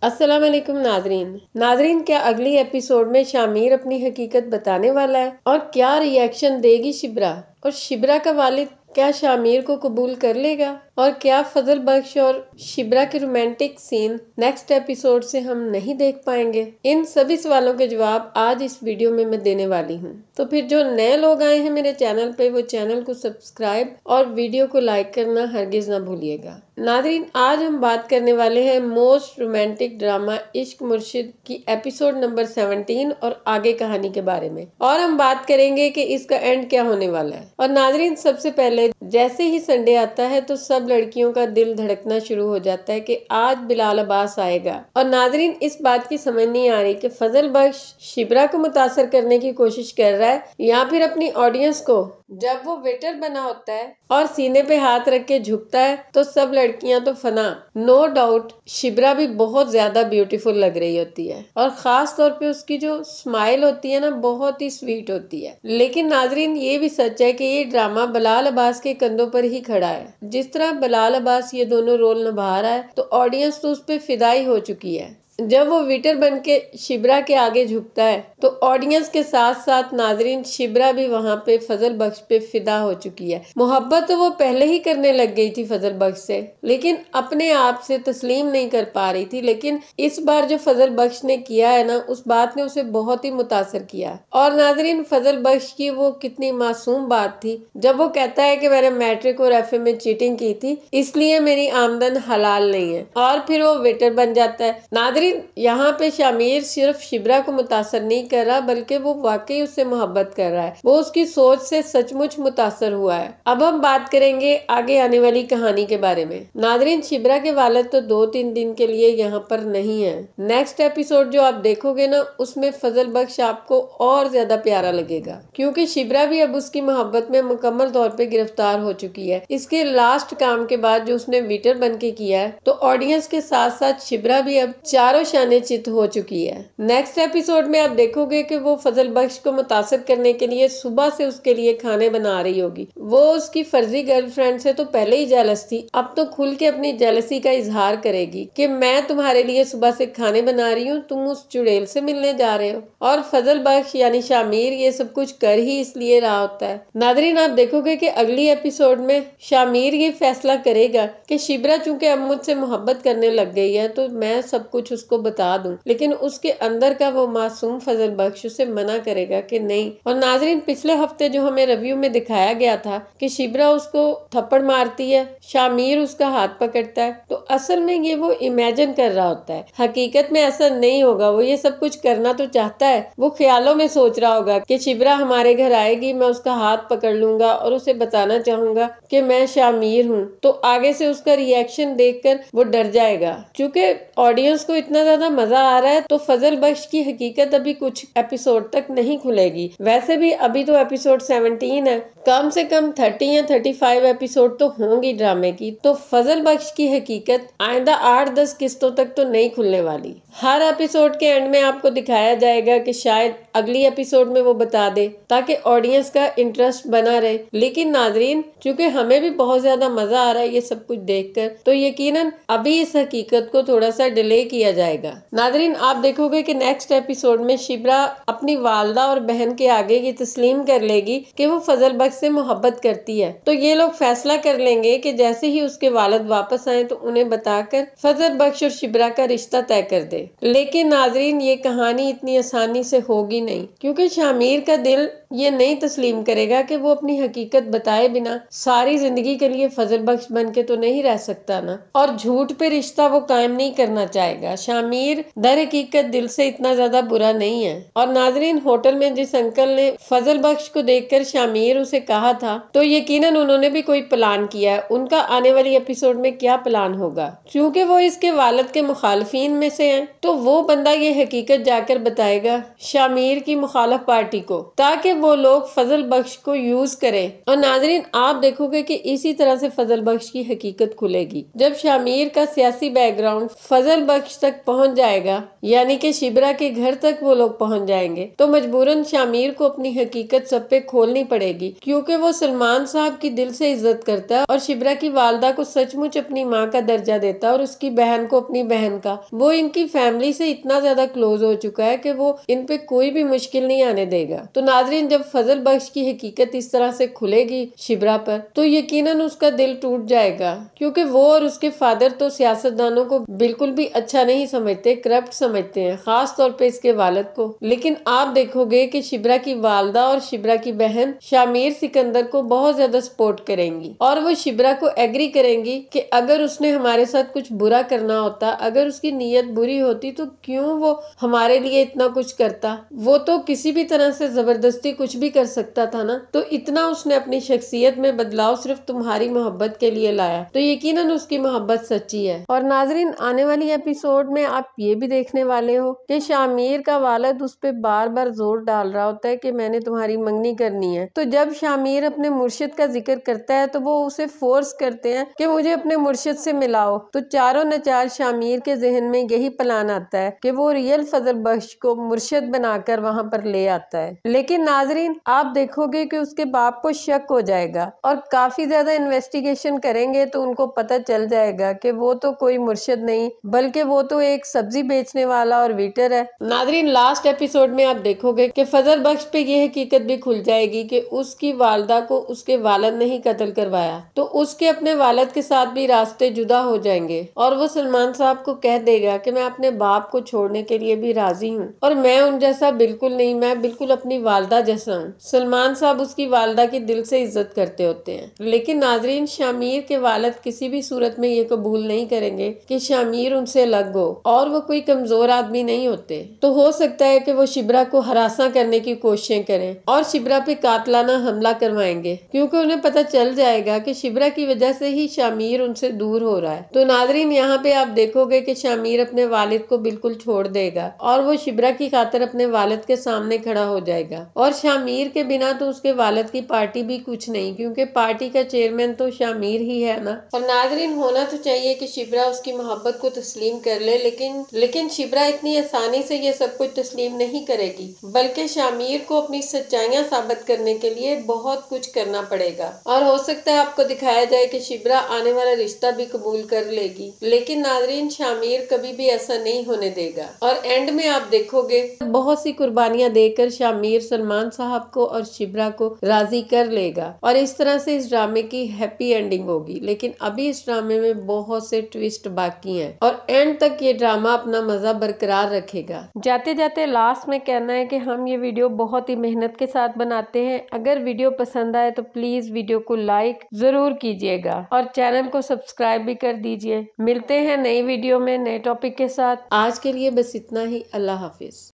अस्सलाम वालेकुम नाजरीन, क्या अगली एपिसोड में शामिर अपनी हकीकत बताने वाला है और क्या रिएक्शन देगी शिब्रा और शिब्रा का वालिद क्या शामिर को कबूल कर लेगा और क्या फजल बख्श और शिब्रा के रोमांटिक सीन नेक्स्ट एपिसोड से हम नहीं देख पाएंगे। इन सभी सवालों के जवाब आज इस वीडियो में मैं देने वाली हूँ। तो फिर जो नए लोग आए हैं मेरे चैनल पे वो चैनल को सब्सक्राइब और वीडियो को लाइक करना हरगिज ना भूलिएगा। नाजरीन, आज हम बात करने वाले हैं मोस्ट रोमांटिक ड्रामा इश्क मुर्शिद की एपिसोड नंबर 17 और आगे कहानी के बारे में, और हम बात करेंगे कि इसका एंड क्या होने वाला है। और नाजरीन, सबसे पहले जैसे ही संडे आता है तो सब लड़कियों का दिल धड़कना शुरू हो जाता है कि आज बिलाल अब्बास आएगा। और नाजरीन, इस बात की समझ नहीं आ रही कि फजल बख्श शिब्रा को मुतासर करने की कोशिश कर रहा है या फिर अपनी ऑडियंस को। जब वो वेटर बना होता है और सीने पे हाथ रख के झुकता है तो सब लड़कियां तो फना। नो डाउट शिब्रा भी बहुत ज्यादा ब्यूटीफुल लग रही होती है और खास तौर पे उसकी जो स्माइल होती है ना, बहुत ही स्वीट होती है। लेकिन नाजरीन, ये भी सच है कि ये ड्रामा बिलाल अब्बास के कंधों पर ही खड़ा है। जिस तरह बिलाल अब्बास ये दोनों रोल निभा रहा है तो ऑडियंस तो उस पर फिदाई हो चुकी है। जब वो वेटर बन के शिब्रा के आगे झुकता है तो ऑडियंस के साथ साथ नाजरीन शिब्रा भी वहाँ पे फजल बख्श पे फिदा हो चुकी है। मोहब्बत तो वो पहले ही करने लग गई थी फजल बख्श से, लेकिन अपने आप से तस्लीम नहीं कर पा रही थी। लेकिन इस बार जो फजल बख्श ने किया है ना, उस बात ने उसे बहुत ही मुतासर किया। और नाजरीन, फजल बख्श की वो कितनी मासूम बात थी जब वो कहता है कि मैंने मैट्रिक और एफए में चीटिंग की थी, इसलिए मेरी आमदन हलाल नहीं है, और फिर वो वेटर बन जाता है। नाजरीन, यहाँ पे शामिर सिर्फ शिब्रा को मुतासर नहीं कर रहा बल्कि वो वाकई उससे मोहब्बत कर रहा है। वो उसकी सोच से सचमुच मुतासर हुआ है। अब हम बात करेंगे आगे आने वाली कहानी के बारे में। नाजरीन, शिब्रा के वालिद तो 2-3 दिन के लिए यहाँ पर नहीं है। नेक्स्ट एपिसोड जो आप देखोगे ना, उसमें फजल बख्श आपको और ज्यादा प्यारा लगेगा क्योंकि शिब्रा भी अब उसकी मोहब्बत में मुकम्मल तौर पे गिरफ्तार हो चुकी है। इसके लास्ट काम के बाद जो उसने वेटर बन के किया है तो ऑडियंस के साथ साथ शिब्रा भी अब चारों शाने चित हो चुकी है। नेक्स्ट एपिसोड में आप देखोगे कि वो फजल बख्श को मुतासर करने के लिए सुबह से उसके लिए खाने बना रही होगी। वो उसकी फर्जी गर्लफ्रेंड से तो पहले ही जेलस थी, अब तो खुल के अपनी जेलसी का इजहार करेगी कि मैं तुम्हारे लिए सुबह से खाने बना रही हूँ, तुम उस चुड़ैल से मिलने जा रहे हो। और फजल बख्श यानी शामिर ये सब कुछ कर ही इसलिए रहा होता है। नादरीन, आप देखोगे कि अगली एपिसोड में शामिर ये फैसला करेगा कि शिब्रा चूंकि अब मुझसे मोहब्बत करने लग गई है तो मैं सब कुछ उसको बता दूं, लेकिन उसके अंदर का वो मासूम फजल बख्श उसे मना करेगा कि नहीं। और नाजरीन, पिछले हफ्ते जो हमें रिव्यू में दिखाया गया था कि शिब्रा उसको थप्पड़ मारती है, शामिर उसका हाथ पकड़ता है, तो असल में ये वो इमेजिन कर रहा होता है। हकीकत में ऐसा नहीं होगा। वो ये सब कुछ करना तो चाहता है, वो ख्यालों में सोच रहा होगा कि शिब्रा हमारे घर आएगी, मैं उसका हाथ पकड़ लूंगा और उसे बताना चाहूंगा कि मैं शामिर हूँ। तो आगे से उसका रिएक्शन देखकर वो डर जाएगा। चूंकि ऑडियंस को इतना ज्यादा मजा आ रहा है तो फजल बख्श की हकीकत अभी कुछ एपिसोड तक नहीं खुलेगी। वैसे भी अभी तो एपिसोड 17 है, कम से कम 30 या 35 एपिसोड तो होंगी ड्रामे की। तो फजल बख्श की हकीकत आइंदा 8-10 किस्तों तक तो नहीं खुलने वाली। हर एपिसोड के एंड में आपको दिखाया जाएगा कि शायद अगली एपिसोड में वो बता दे ताकि ऑडियंस का इंटरेस्ट बना रहे। लेकिन नाजरीन, चूंकि हमें भी बहुत ज्यादा मजा आ रहा है ये सब कुछ देखकर, तो यकीनन अभी इस हकीकत को थोड़ा सा डिले किया जाएगा। नाजरीन, आप देखोगे कि नेक्स्ट एपिसोड में शिब्रा अपनी वालदा और बहन के आगे ये तस्लीम कर लेगी कि वो फजल बख्श से मोहब्बत करती है। तो ये लोग फैसला कर लेंगे कि जैसे ही उसके वालिद वापस आए तो उन्हें बताकर फजल बख्श और शिब्रा का रिश्ता तय कर दे। लेकिन नाजरीन, ये कहानी इतनी आसानी से होगी नहीं क्योंकि शामिर का दिल ये नहीं तस्लीम करेगा कि वो अपनी हकीकत बताए बिना सारी जिंदगी के लिए फजल बख्श बन के तो नहीं रह सकता ना, और झूठ पे रिश्ता वो कायम नहीं करना चाहेगा। शामिर दर हकीकत दिल से इतना ज्यादा बुरा नहीं है। और नाजरीन, होटल में जिस अंकल ने फजल बख्श को देखकर शामिर उसे कहा था तो यकीनन उन्होंने भी कोई प्लान किया है। उनका आने वाली एपिसोड में क्या प्लान होगा, क्योंकि वो इसके वालिद के मुखालिफिन में से हैं, तो वो बंदा ये हकीकत जाकर बताएगा शामिर की मुखालिफ पार्टी को ताकि वो लोग फजल बख्श को यूज करें। और नाजरीन, आप देखोगे कि इसी तरह से फजल बख्श की हकीकत खुलेगी जब शामिर का सियासी बैकग्राउंड फजल बख्श तक पहुंच जाएगा, यानी कि शिब्रा के घर तक वो लोग पहुंच जाएंगे, तो मजबूरन शामिर को अपनी हकीकत सब पे खोलनी पड़ेगी क्योंकि वो सलमान साहब की दिल से इज्जत करता है और शिब्रा की वालदा को सचमुच अपनी माँ का दर्जा देता है और उसकी बहन को अपनी बहन का। वो इनकी फैमिली से इतना ज्यादा क्लोज हो चुका है कि वो इन पे कोई भी मुश्किल नहीं आने देगा। तो नाजरीन, जब फजल बख्श की हकीकत इस तरह से खुलेगी शिब्रा पर, तो यकीनन उसका दिल टूट जाएगा, क्योंकि वो और उसके फादर तो सियासतदानों को बिल्कुल भी अच्छा नहीं समझते, करप्ट समझते हैं, खास तौर पे इसके वालिद को। लेकिन आप देखोगे कि शिब्रा की वालदा और शिब्रा की बहन शामिर सिकंदर को बहुत ज्यादा सपोर्ट करेंगी और वो शिब्रा को एग्री करेंगी कि अगर उसने हमारे साथ कुछ बुरा करना होता, अगर उसकी नीयत बुरी होती, तो क्यों वो हमारे लिए इतना कुछ करता। वो तो किसी भी तरह से जबरदस्ती कुछ भी कर सकता था ना। तो इतना उसने अपनी शख्सियत में बदलाव सिर्फ तुम्हारी मोहब्बत के लिए लाया, तो यकीनन उसकी मोहब्बत सच्ची है। और नाजरीन, आने वाली एपिसोड में आप ये भी देखने वाले हो कि शामिर का वालिद उस पे बार बार जोर डाल रहा होता है कि मैंने तुम्हारी मंगनी करनी है। तो जब शामिर अपने मुर्शिद का जिक्र करता है तो वो उसे फोर्स करते हैं कि मुझे अपने मुर्शिद से मिलाओ। तो चारों नचार शामिर के जहन में यही प्लान आता है कि वो रियल फजल बख्श को मुर्शिद बनाकर वहाँ पर ले आता है। लेकिन नाजरीन, आप देखोगे कि उसके बाप को शक हो जाएगा और काफी ज्यादा इन्वेस्टिगेशन करेंगे तो उनको पता चल जाएगा कि वो तो कोई मुर्शिद नहीं, बल्कि वो तो एक सब्जी बेचने वाला और वेटर है। नाजरीन, लास्ट एपिसोड में आप देखोगे कि फजल बख्श पे ये हकीकत भी खुल जाएगी कि उसकी वालदा को उसके वालिद ने ही कत्ल करवाया। तो उसके अपने वालिद के साथ भी रास्ते जुदा हो जाएंगे और वो सलमान साहब को कह देगा कि मैं अपने बाप को छोड़ने के लिए भी राजी हूँ और मैं उन जैसा बिल्कुल नहीं, मैं बिल्कुल अपनी वालदा जैसा हूँ। सलमान साहब उसकी वालदा की दिल से इज्जत करते होते हैं। लेकिन नाजरीन, शामिर के वालिद किसी भी सूरत में ये कबूल नहीं करेंगे कि शामिर उनसे अलग हो, और वो कोई कमजोर आदमी नहीं होते। तो हो सकता है कि वो शिब्रा को हरासा करने की कोशिशें करें और शिब्रा पे कातलाना हमला करवाएंगे, क्योंकि उन्हें पता चल जाएगा कि शिब्रा की वजह से ही शामिर उनसे दूर हो रहा है। तो नाजरीन, यहाँ पे आप देखोगे कि शामिर अपने वालिद को बिल्कुल छोड़ देगा और वो शिब्रा की खातिर अपने वालिद के सामने खड़ा हो जाएगा। और शामिर के बिना तो उसके वालिद की पार्टी भी कुछ नहीं, क्योंकि पार्टी का चेयरमैन तो शामिर ही है ना। और नाजरीन, होना तो चाहिए कि शिब्रा उसकी मोहब्बत को तस्लीम कर ले, लेकिन शिब्रा इतनी आसानी से ये सब कुछ तस्लीम नहीं करेगी, बल्कि शामिर को अपनी सच्चाइयां साबित करने के लिए बहुत कुछ करना पड़ेगा। और हो सकता है आपको दिखाया जाए कि शिब्रा आने वाला रिश्ता भी कबूल कर लेगी। लेकिन नाजरीन, शामिर कभी भी ऐसा नहीं होने देगा और एंड में आप देखोगे बहुत सी कुर्बानियां देकर शामिर सलमान साहब को और शिब्रा को राजी कर लेगा और इस तरह से इस ड्रामे की हैप्पी एंडिंग होगी। लेकिन अभी इस ड्रामे में बहुत से ट्विस्ट बाकी हैं और एंड तक ये ड्रामा अपना मजा बरकरार रखेगा। जाते जाते लास्ट में कहना है कि हम ये वीडियो बहुत ही मेहनत के साथ बनाते हैं। अगर वीडियो पसंद आए तो प्लीज वीडियो को लाइक जरूर कीजिएगा और चैनल को सब्सक्राइब भी कर दीजिए। मिलते हैं नई वीडियो में नए टॉपिक के साथ। आज के लिए बस इतना ही। अल्लाह हाफिज।